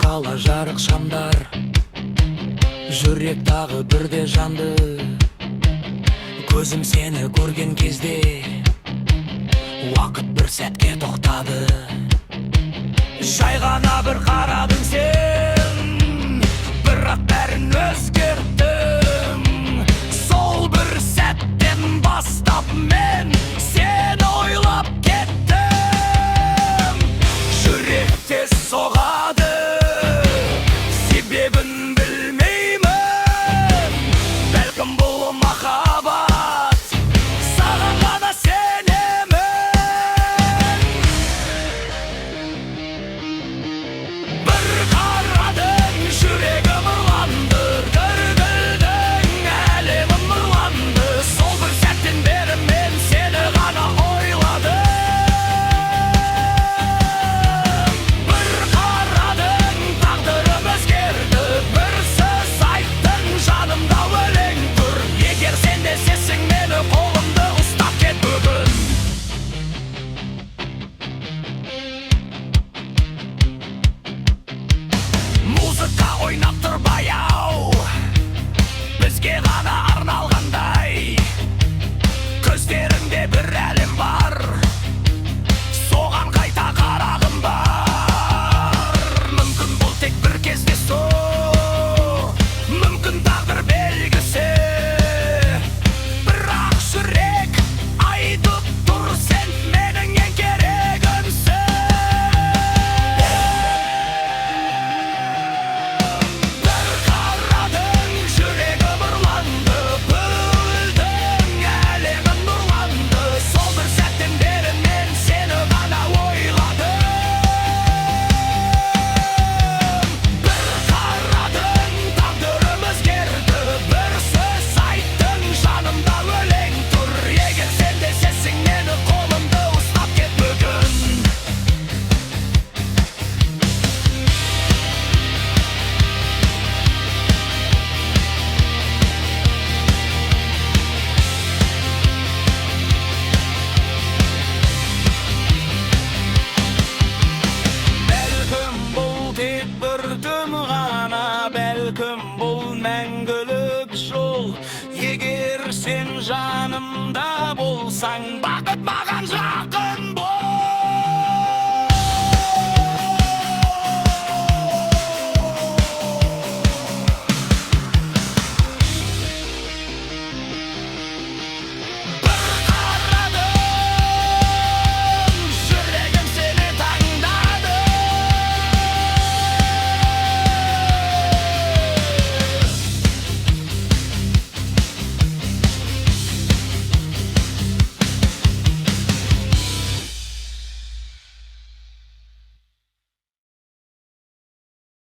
қала жарық шамдар, жүрек тағы бірде жанды. Көзім сені көрген кезде уақыт бір сәтке тоқтады. Жай ғана бір қарадың сен, бірақ бәрін өзгерттім. Сол бір сәттен бастап мен сені ойлап кеттім. Жүрек тез соғады, себебін білмеймін. Бәлкім бұл махаббат, саған ғана сенемін. Бір қарадың, жүрегім ұрланды, дүрділдің, әлемім ұрланды. Сол бір сәттен бері мен сені ғана ойладым. Бір қарадың, тағдырым өзгерді, бір сөз айттың, жанымда өлең тұр. Егер сен де сезсең мені, қолымды ұстап кет бүгін. Музыка ойнап тұр баяу, бізге ғана арналғандай. Көздеріңде бір әлем бар, соған қайта қарағым бар. Мүмкін бұл тек бір кездесу, мүмкін тағдыр белгісі. Бірақ жүрек айтып тұр, сен менің ең керегімсің. Бір қарадың, жүрегім ұрланды, бүлдің, әлемім нұрланды. Сол бір сәттен бері мен сені ғана ойладым. Бір қарадың, тағдырым өзгерді, бір сөз айттың, жанымда өлең тұр. Егер сен де сезсең мені, қолымды ұстап кет бүгін. Бәлкім бұл тек бір түн ғана, бәлкім бұл мәңгілік жол. Егер сен жанымда болсаң, бақыт маған жақын.